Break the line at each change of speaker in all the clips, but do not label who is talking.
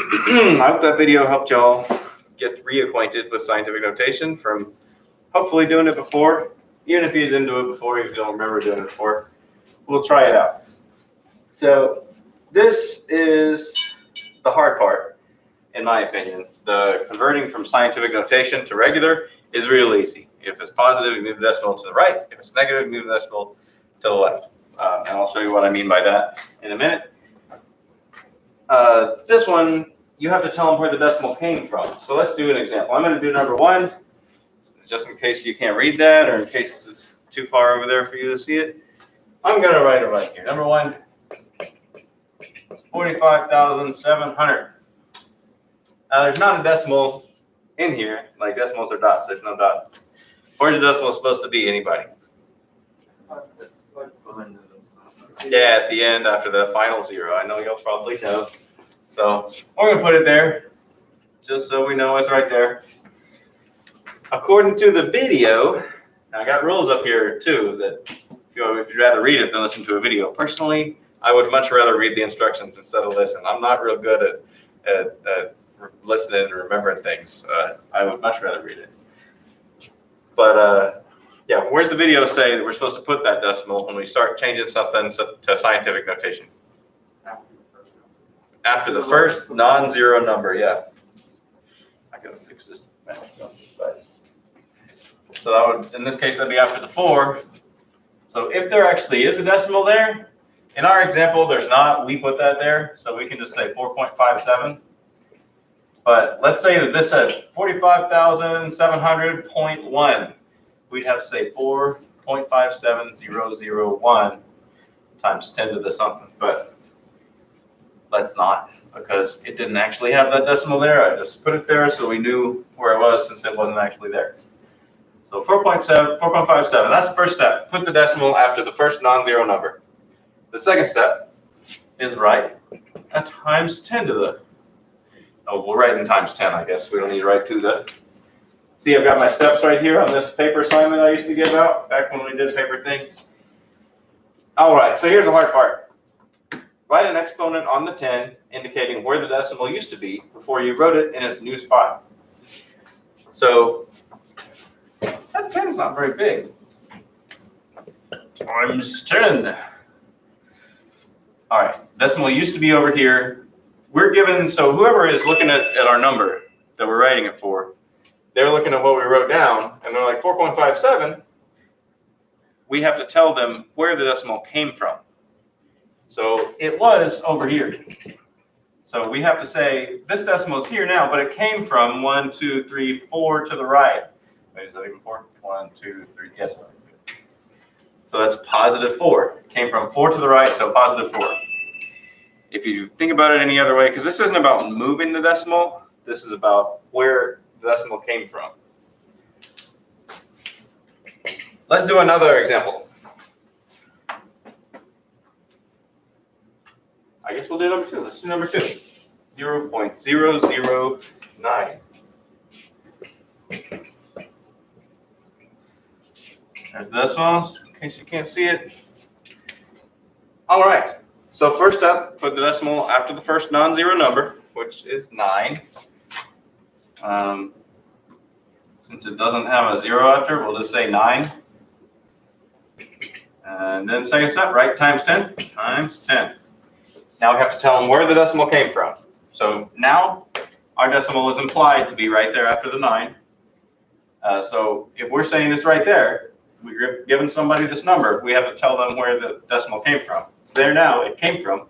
I hope that video helped y'all get reacquainted with scientific notation from hopefully doing it before. Even if you didn't do it before, if you don't remember doing it before, we'll try it out. So this is the hard part, in my opinion. The converting from scientific notation to regular is real easy. If it's positive, you move the decimal to the right. If it's negative, you move the decimal to the left. And I'll show you what I mean by that in a minute. This one, you have to tell them where the decimal came from. So let's do an example. I'm going to do number 1, just in case you can't read that or in case it's too far over there for you to see it. I'm going to write it right here. Number 1, 45,700. There's not a decimal in here, like decimals are dots. There's no dot. Where's the decimal supposed to be, anybody? Yeah, at the end after the final 0. I know you'll probably know. So we're going to put it there just so we know it's right there. According to the video, I got rules up here too that if you'd rather read it than listen to a video. Personally, I would much rather read the instructions instead of listen. I'm not real good at listening and remembering things. I would much rather read it. But yeah, where's the video say that we're supposed to put that decimal when we start changing something to scientific notation? After the first non-zero number, yeah. I gotta fix this. So that would, in this case, that'd be after the 4. So if there actually is a decimal there, in our example, there's not. We put that there, so we can just say 4.57. But let's say that this said 45,700.1. We'd have to say 4.57001 times 10 to the something. But let's not, because it didn't actually have that decimal there. I just put it there so we knew where it was since it wasn't actually there. So 4.57, that's the first step. Put the decimal after the first non-zero number. The second step is write a times 10 to the, oh, we'll write in times 10, I guess. We don't need to write to the. See, I've got my steps right here on this paper assignment I used to give out back when we did paper things. All right, so here's the hard part. Write an exponent on the 10 indicating where the decimal used to be before you wrote it in its new spot. So that 10 is not very big. Times 10. All right, decimal used to be over here. We're given, so whoever is looking at our number that we're writing it for, they're looking at what we wrote down, and they're like 4.57. We have to tell them where the decimal came from. So it was over here. So we have to say, this decimal is here now, but it came from 1, 2, 3, 4 to the right. Wait, is that even 4? 1, 2, 3, yes. So that's positive 4. It came from 4 to the right, so positive 4. If you think about it any other way, because this isn't about moving the decimal, this is about where the decimal came from. Let's do another example. I guess we'll do number 2. Let's do number 2. 0.009. There's the decimals, in case you can't see it. All right. So first up, put the decimal after the first non-zero number, which is 9. Since it doesn't have a 0 after, we'll just say 9. And then second step, right, times 10, times 10. Now we have to tell them where the decimal came from. So now our decimal is implied to be right there after the 9. So if we're saying it's right there, we're giving somebody this number, we have to tell them where the decimal came from. It's there now, it came from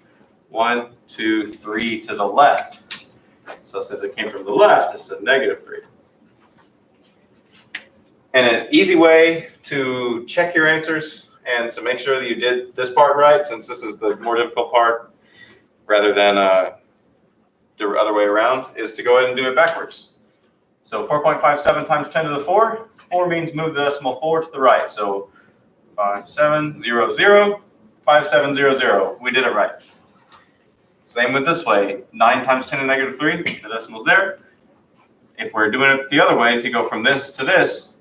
1, 2, 3 to the left. So since it came from the left, it's a negative 3. And an easy way to check your answers and to make sure that you did this part right, since this is the more difficult part, rather than the other way around, is to go ahead and do it backwards. So 4.57 times 10 to the 4. 4 means move the decimal 4 to the right. So 5700, 5700. We did it right. Same with this way. 9 times 10 to the negative 3. The decimal's there. If we're doing it the other way, to go from this to this,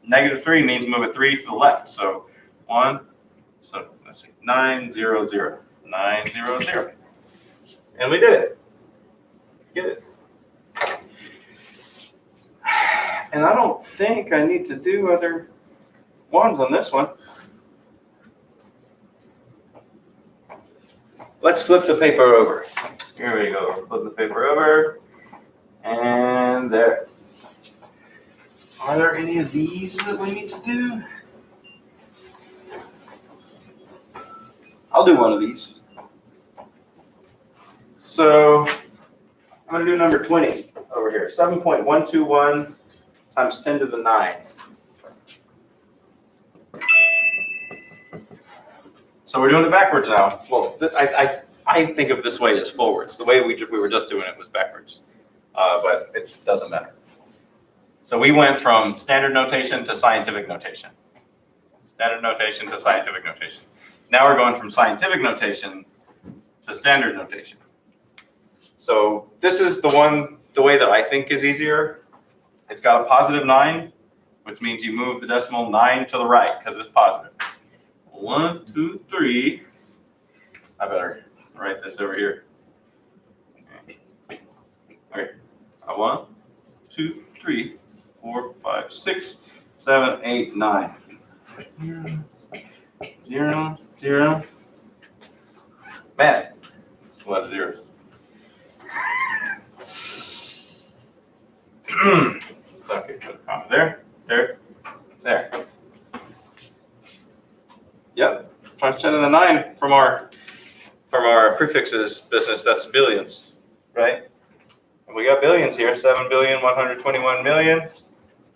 negative 3 means move a 3 to the left. So 1, so let's see, 900, 900. And we did it. Get it? And I don't think I need to do other ones on this one. Let's flip the paper over. Here we go. Flip the paper over. And there. Are there any of these that we need to do? I'll do one of these. So I'm going to do number 20 over here. 7.121 times 10 to the 9. So we're doing it backwards now. Well, I think of this way as forwards. The way we were just doing it was backwards, but it doesn't matter. So we went from standard notation to scientific notation. Standard notation to scientific notation. Now we're going from scientific notation to standard notation. So this is the way that I think is easier. It's got a positive 9, which means you move the decimal 9 to the right because it's positive. 1, 2, 3. I better write this over here. Okay. 1, 2, 3, 4, 5, 6, 7, 8, 9. 0, 0. Man, it's a lot of zeros. Okay, put a comma there, there. Yep, times 10 to the 9 from our prefixes business. That's billions, right? And we got billions here. 7,121,000,000,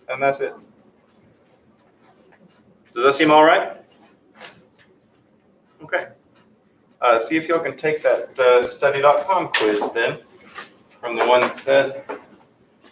and that's it. Does that seem all right? Okay. See if y'all can take that study.com quiz then, from the one that said